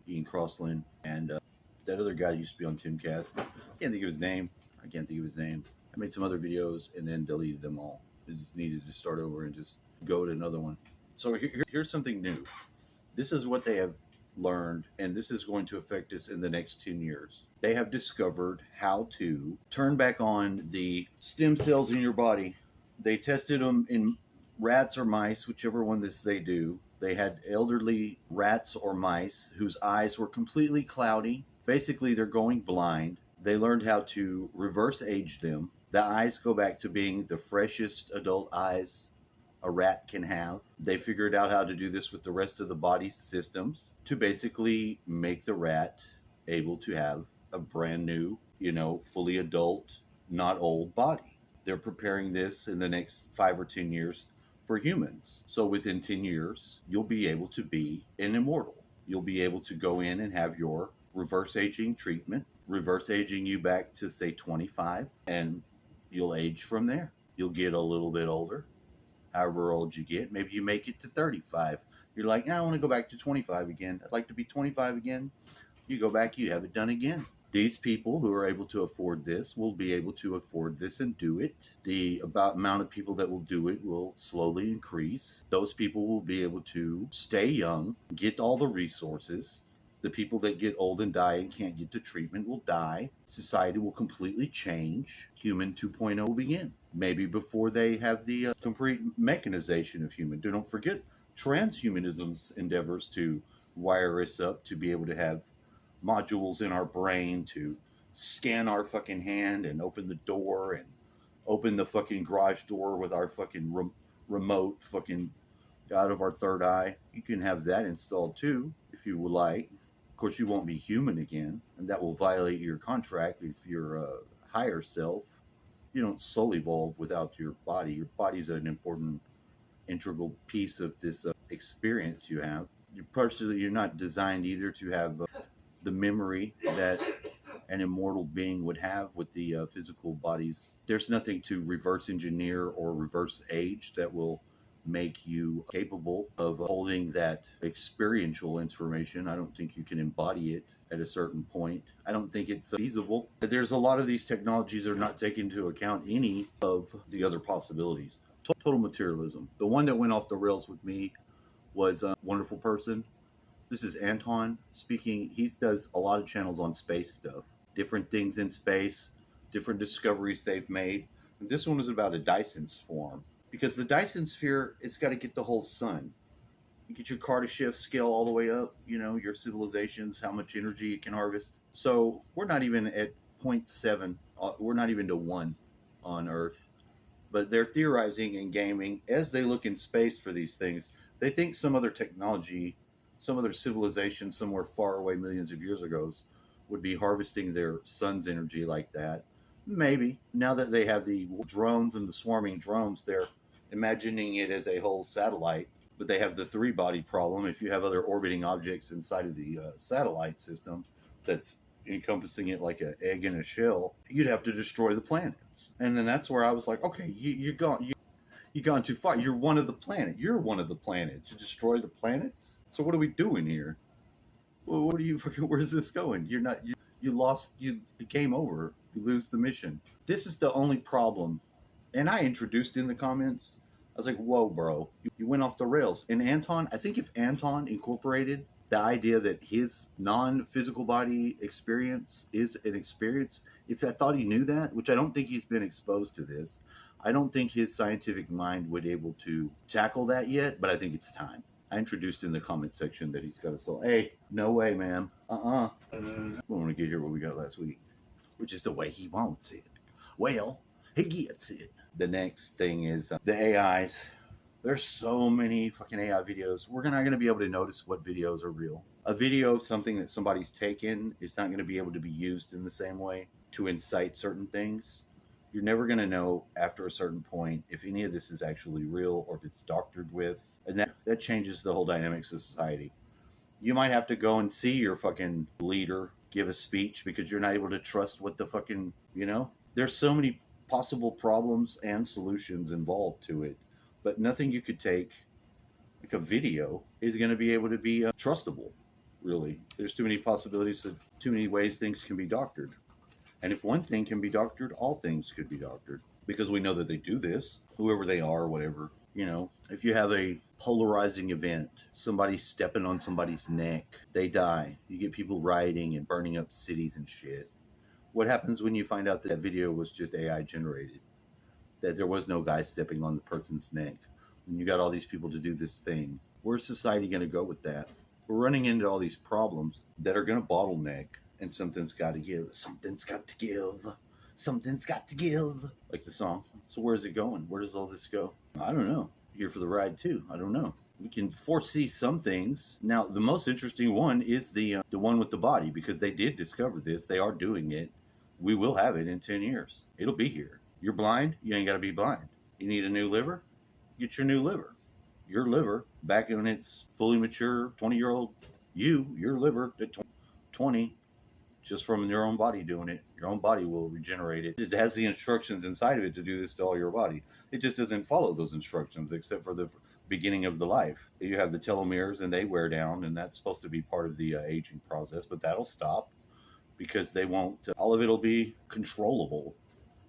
Ian Crossland, and that other guy used to be on Timcast. I can't think of his name. I can't think of his name. I made some other videos and then deleted them all. I just needed to start over and just go to another one. So here's something new. This is what they have learned, and this is going to affect us in the next 10 years. They have discovered how to turn back on the stem cells in your body. They tested them in rats or mice, whichever one this they do. They had elderly rats or mice whose eyes were completely cloudy. Basically, they're going blind. They learned how to reverse age them. The eyes go back to being the freshest adult eyes a rat can have. They figured out how to do this with the rest of the body's systems to basically make the rat able to have a brand new, fully adult, not old body. They're preparing this in the next 5 or 10 years for humans. So within 10 years, you'll be able to be an immortal. You'll be able to go in and have your reverse aging treatment, reverse aging you back to, say, 25, and you'll age from there. You'll get a little bit older, however old you get. Maybe you make it to 35. You're like, I want to go back to 25 again. I'd like to be 25 again. You go back, you have it done again. These people who are able to afford this will be able to afford this and do it. The amount of people that will do it will slowly increase. Those people will be able to stay young, get all the resources. The people that get old and die and can't get the treatment will die. Society will completely change. Human 2.0 will begin. Maybe before they have the complete mechanization of human. Don't forget transhumanism's endeavors to wire us up to be able to have modules in our brain to scan our fucking hand and open the door and open the fucking garage door with our fucking remote fucking out of our third eye. You can have that installed too if you would like. Of course, you won't be human again, and that will violate your contract if you're a higher self. You don't soul evolve without your body. Your body's an important, integral piece of this experience you have. You're not designed either to have the memory that an immortal being would have with the physical bodies. There's nothing to reverse engineer or reverse age that will make you capable of holding that experiential information. I don't think you can embody it at a certain point. I don't think it's feasible. There's a lot of these technologies that are not taking into account any of the other possibilities. Total materialism. The one that went off the rails with me was a wonderful person. This is Anton speaking. He does a lot of channels on space stuff, different things in space, different discoveries they've made. And this one was about a Dyson swarm. Because the Dyson sphere, it's got to get the whole sun. You get your Kardashev scale all the way up, your civilizations, how much energy it can harvest. So we're not even at 0.7, we're not even to 1 on Earth. But they're theorizing and gaming as they look in space for these things. They think some other technology, some other civilization somewhere far away millions of years ago would be harvesting their sun's energy like that. Maybe. Now that they have the drones and the swarming drones, they're imagining it as a whole satellite, but they have the 3-body problem. If you have other orbiting objects inside of the satellite system that's encompassing it like an egg in a shell, you'd have to destroy the planets. And then that's where I was like, okay, you've gone too far. You're one of the planet. You're one of the planets. To destroy the planets? So what are we doing here? Well, what are you fucking? Where's this going? You're not. You lost. You game over. You lose the mission. This is the only problem. And I introduced in the comments. I was like, whoa, bro, you went off the rails. And Anton, I think if Anton incorporated the idea that his non-physical body experience is an experience, if I thought he knew that, which I don't think he's been exposed to this, I don't think his scientific mind would be able to tackle that yet, but I think it's time. I introduced in the comment section that he's got a soul. Hey, no way, man. We want to get here what we got last week, which is the way he wants it. Well, he gets it. The next thing is the AIs. There's so many fucking AI videos. We're not going to be able to notice what videos are real. A video of something that somebody's taken is not going to be able to be used in the same way to incite certain things. You're never going to know after a certain point if any of this is actually real or if it's doctored with. And that changes the whole dynamics of society. You might have to go and see your fucking leader give a speech because you're not able to trust what the fucking, There's so many possible problems and solutions involved to it. But nothing you could take, like a video, is going to be able to be trustable. really. There's too many possibilities, too many ways things can be doctored. And if one thing can be doctored, all things could be doctored. Because we know that they do this, whoever they are, whatever. You know, if you have a polarizing event, somebody stepping on somebody's neck, they die. You get people rioting and burning up cities and shit. What happens when you find out that video was just AI generated? That there was no guy stepping on the person's neck. And you got all these people to do this thing. Where's society going to go with that? We're running into all these problems that are going to bottleneck, and something's got to give. Something's got to give. Something's got to give. Like the song. So where's it going? Where does all this go? I don't know. Here for the ride too. I don't know. We can foresee some things. Now, the most interesting one is the one with the body, because they did discover this. They are doing it. We will have it in 10 years. It'll be here. You're blind? You ain't got to be blind. You need a new liver? Get your new liver. Your liver, back when it's fully mature, 20-year-old your liver at 20, just from your own body doing it. Your own body will regenerate it. It has the instructions inside of it to do this to all your body. It just doesn't follow those instructions except for the beginning of the life. You have the telomeres and they wear down, and that's supposed to be part of the aging process, but that'll stop because they won't. All of it'll be controllable,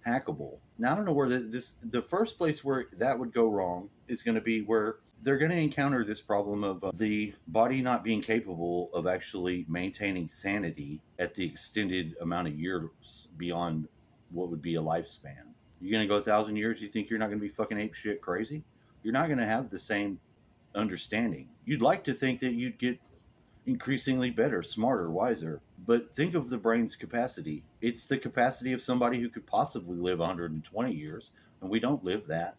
hackable. Now, I don't know where the first place where that would go wrong is going to be where they're going to encounter this problem of the body not being capable of actually maintaining sanity at the extended amount of years beyond what would be a lifespan. You're going to go 1,000 years, you think you're not going to be fucking ape shit crazy? You're not going to have the same understanding. You'd like to think that you'd get increasingly better, smarter, wiser. But think of the brain's capacity. It's the capacity of somebody who could possibly live 120 years, and we don't live that.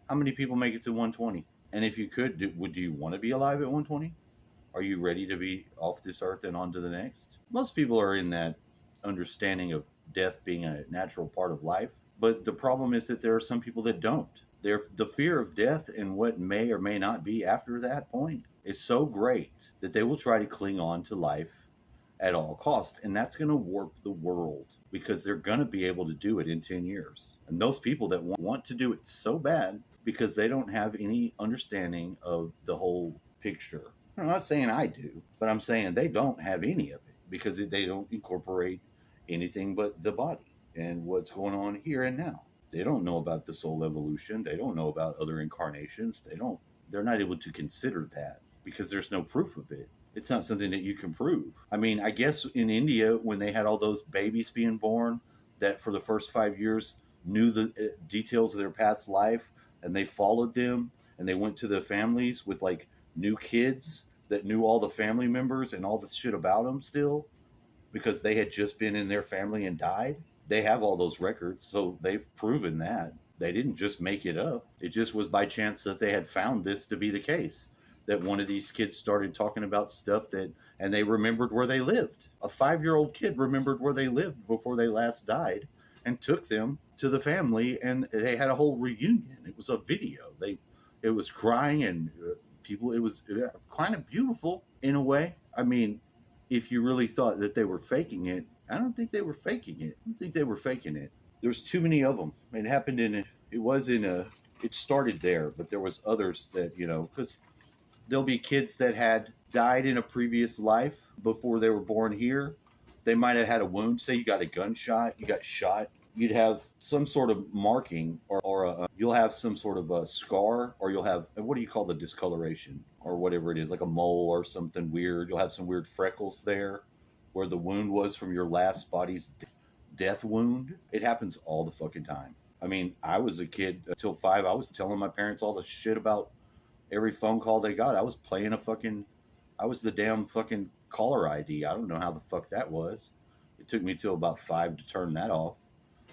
How many people make it to 120? And if you could, would you want to be alive at 120? Are you ready to be off this earth and on to the next? Most people are in that understanding of death being a natural part of life. But the problem is that there are some people that don't. The fear of death and what may or may not be after that point is so great that they will try to cling on to life at all costs. And that's going to warp the world because they're going to be able to do it in 10 years. And those people that want to do it so bad because they don't have any understanding of the whole picture. I'm not saying I do, but I'm saying they don't have any of it because they don't incorporate anything but the body and what's going on here and now. They don't know about the soul evolution. They don't know about other incarnations. They're not able to consider that because there's no proof of it. It's not something that you can prove. I mean, I guess in India, when they had all those babies being born that for the first 5 years knew the details of their past life, and they followed them, and they went to the families with like new kids that knew all the family members and all the shit about them still, because they had just been in their family and died. They have all those records, so they've proven that. They didn't just make it up. It just was by chance that they had found this to be the case. That one of these kids started talking about stuff and they remembered where they lived. A 5-year-old kid remembered where they lived before they last died and took them to the family, and they had a whole reunion. It was a video. It was crying and people, it was kind of beautiful in a way. I mean, if you really thought that they were faking it, I don't think they were faking it. I don't think they were faking it. There's too many of them. It started there, but there was others that, because there'll be kids that had died in a previous life before they were born here. They might have had a wound. Say you got a gunshot, you got shot. You'd have some sort of marking, or you'll have some sort of a scar, or you'll have, what do you call the discoloration, or whatever it is, like a mole or something weird. You'll have some weird freckles there where the wound was from your last body's death wound. It happens all the fucking time. I mean, I was a kid until 5. I was telling my parents all the shit about every phone call they got. I was the damn fucking caller ID. I don't know how the fuck that was. It took me till about 5 to turn that off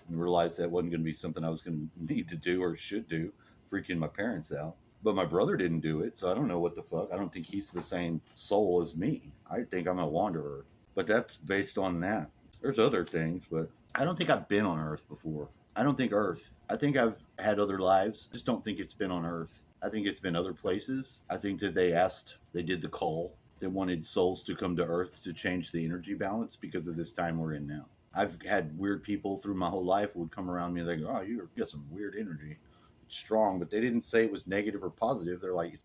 and realize that wasn't going to be something I was going to need to do or should do, freaking my parents out. But my brother didn't do it, so I don't know what the fuck. I don't think he's the same soul as me. I think I'm a wanderer. But that's based on that. There's other things, but I don't think I've been on Earth before. I don't think Earth. I think I've had other lives. I just don't think it's been on Earth. I think it's been other places. I think that they did the call. They wanted souls to come to Earth to change the energy balance because of this time we're in now. I've had weird people through my whole life who would come around me and they go, oh, you got some weird energy. It's strong, but they didn't say it was negative or positive. They're like,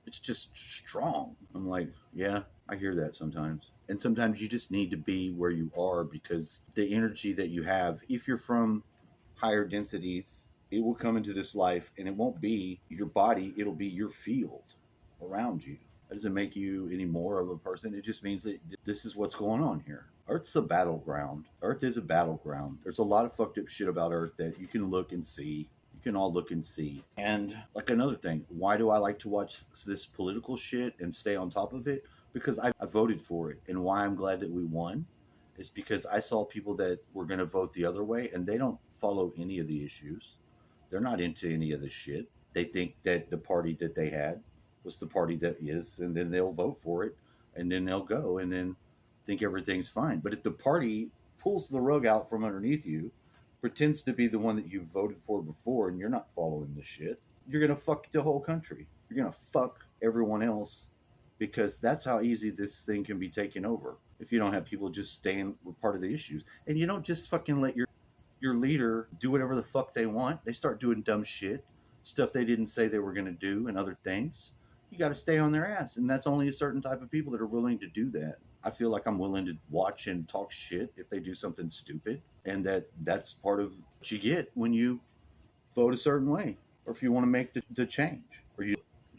It's just strong. I'm like, yeah, I hear that sometimes. And sometimes you just need to be where you are because the energy that you have, if you're from higher densities, it will come into this life and it won't be your body, it'll be your field around you. That doesn't make you any more of a person. It just means that this is what's going on here. Earth's a battleground. Earth is a battleground. There's a lot of fucked up shit about Earth that you can look and see. You can all look and see. And like another thing, why do I like to watch this political shit and stay on top of it? Because I voted for it. And why I'm glad that we won is because I saw people that were going to vote the other way and they don't follow any of the issues. They're not into any of the shit. They think that the party that they had was the party that is, and then they'll vote for it, and then they'll go and then think everything's fine. But if the party pulls the rug out from underneath you, pretends to be the one that you voted for before, and you're not following the shit, you're going to fuck the whole country. You're going to fuck everyone else because that's how easy this thing can be taken over if you don't have people just staying part of the issues. And you don't just fucking let your leader do whatever the fuck they want. They start doing dumb shit, stuff they didn't say they were going to do, and other things. You got to stay on their ass, and that's only a certain type of people that are willing to do that. I feel like I'm willing to watch and talk shit if they do something stupid, and that's part of what you get when you vote a certain way, or if you want to make the change, or you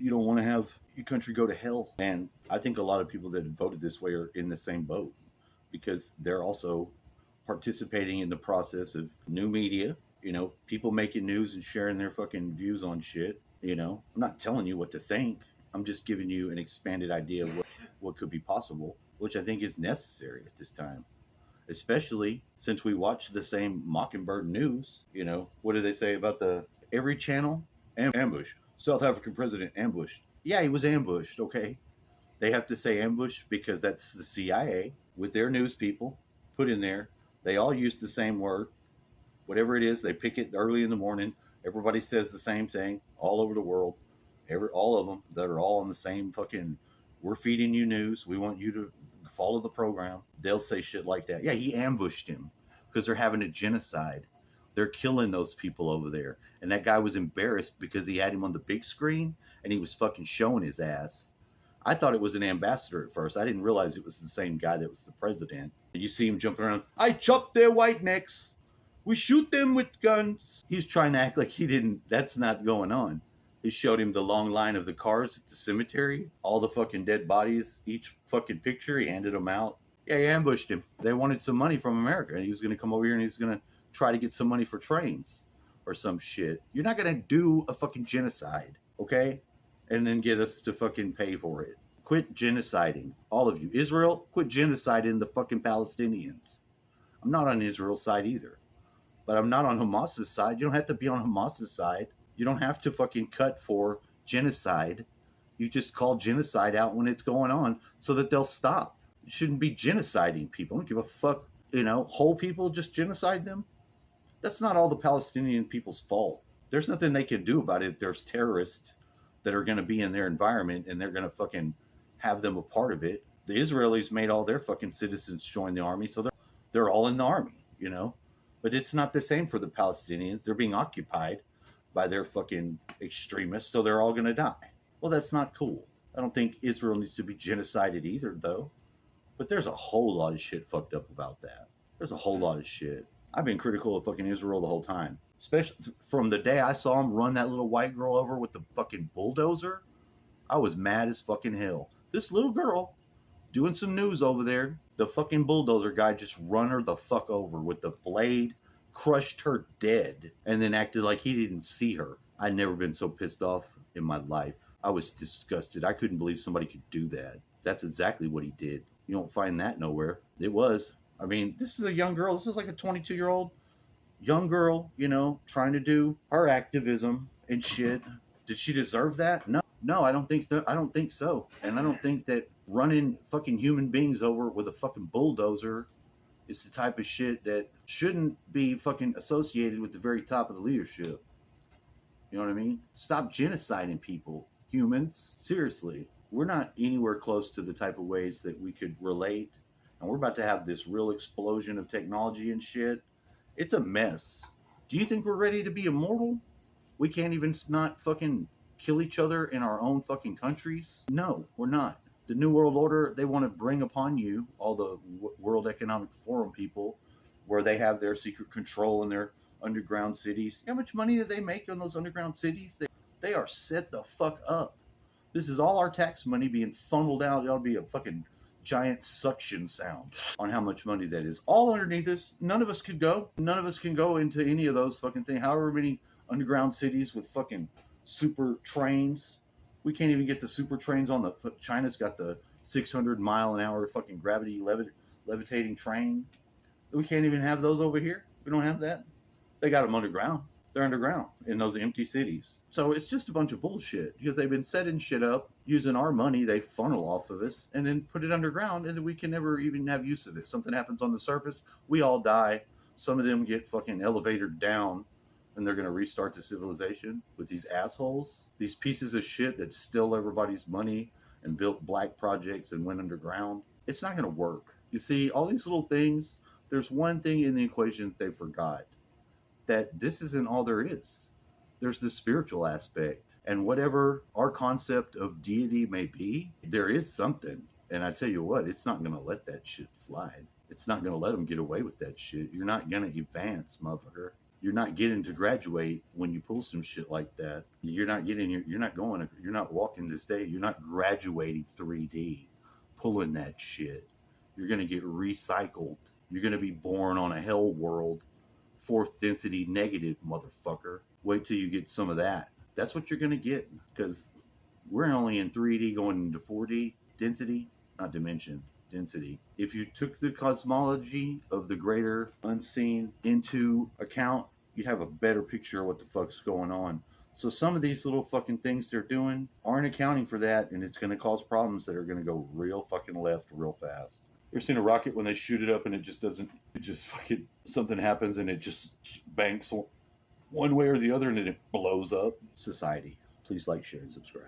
don't want to have your country go to hell. And I think a lot of people that have voted this way are in the same boat because they're also participating in the process of new media, people making news and sharing their fucking views on shit. I'm not telling you what to think. I'm just giving you an expanded idea of what could be possible, which I think is necessary at this time, especially since we watch the same Mockingbird news. What do they say about every channel? Ambush. South African president ambushed. Yeah, he was ambushed, okay? They have to say ambush because that's the CIA with their news people put in there. They all use the same word. Whatever it is, they pick it early in the morning. Everybody says the same thing all over the world. All of them that are all on the same fucking, we're feeding you news. We want you to follow the program. They'll say shit like that. Yeah, he ambushed him because they're having a genocide. They're killing those people over there. And that guy was embarrassed because he had him on the big screen and he was fucking showing his ass. I thought it was an ambassador at first. I didn't realize it was the same guy that was the president. And you see him jumping around. I chop their white necks. We shoot them with guns. He's trying to act like he didn't. That's not going on. He showed him the long line of the cars at the cemetery. All the fucking dead bodies. Each fucking picture. He handed them out. Yeah, he ambushed him. They wanted some money from America. And he was going to come over here and he's going to try to get some money for trains or some shit. You're not going to do a fucking genocide, okay? And then get us to fucking pay for it. Quit genociding. All of you. Israel, quit genociding the fucking Palestinians. I'm not on Israel's side either. But I'm not on Hamas's side. You don't have to be on Hamas's side. You don't have to fucking cut for genocide. You just call genocide out when it's going on so that they'll stop. You shouldn't be genociding people. I don't give a fuck. Whole people just genocide them. That's not all the Palestinian people's fault. There's nothing they can do about it. There's terrorists that are going to be in their environment and they're going to fucking have them a part of it. The Israelis made all their fucking citizens join the army, so they're all in the army, But it's not the same for the Palestinians. They're being occupied by their fucking extremists, so they're all going to die. Well, that's not cool. I don't think Israel needs to be genocided either, though. But there's a whole lot of shit fucked up about that. There's a whole lot of shit. I've been critical of fucking Israel the whole time. Especially from the day I saw him run that little white girl over with the fucking bulldozer. I was mad as fucking hell. This little girl doing some news over there. The fucking bulldozer guy just run her the fuck over with the blade, crushed her dead, and then acted like he didn't see her. I'd never been so pissed off in my life. I was disgusted. I couldn't believe somebody could do that. That's exactly what he did. You don't find that nowhere. It was. I mean, this is a young girl. This is like a 22-year-old young girl, trying to do her activism and shit. Did she deserve that? No, I don't think I don't think so. And I don't think that running fucking human beings over with a fucking bulldozer is the type of shit that shouldn't be fucking associated with the very top of the leadership. You know what I mean? Stop genociding people, humans. Seriously. We're not anywhere close to the type of ways that we could relate. And we're about to have this real explosion of technology and shit. It's a mess. Do you think we're ready to be immortal? We can't even not fucking kill each other in our own fucking countries? No, we're not. The New World Order, they want to bring upon you, all the World Economic Forum people, where they have their secret control in their underground cities. How much money do they make on those underground cities? They are set the fuck up. This is all our tax money being funneled out. It ought to be a fucking giant suction sound on how much money that is. All underneath us, none of us could go. None of us can go into any of those fucking things. However many underground cities with fucking super trains. We can't even get the super trains on the... China's got the 600-mile-an-hour fucking gravity levitating train. We can't even have those over here. We don't have that. They got them underground. They're underground in those empty cities. So it's just a bunch of bullshit because they've been setting shit up using our money they funnel off of us and then put it underground, and then we can never even have use of it. Something happens on the surface, we all die. Some of them get fucking elevated down, and they're going to restart the civilization with these assholes, these pieces of shit that steal everybody's money and built black projects and went underground. It's not going to work. You see, all these little things, there's one thing in the equation they forgot, that this isn't all there is. There's the spiritual aspect, and whatever our concept of deity may be, there is something. And I tell you what, it's not going to let that shit slide. It's not going to let them get away with that shit. You're not going to advance, motherfucker. You're not getting to graduate when you pull some shit like that. You're not walking the stage. You're not graduating 3D, pulling that shit. You're going to get recycled. You're going to be born on a hell world, fourth density negative, motherfucker. Wait till you get some of that. That's what you're going to get, because we're only in 3D going into 4D density, not dimension, density. If you took the cosmology of the greater unseen into account, you'd have a better picture of what the fuck's going on. So some of these little fucking things they're doing aren't accounting for that, and it's going to cause problems that are going to go real fucking left real fast. You ever seen a rocket when they shoot it up and it just fucking, something happens and it just banks one way or the other and then it blows up? Society. Please like, share, and subscribe.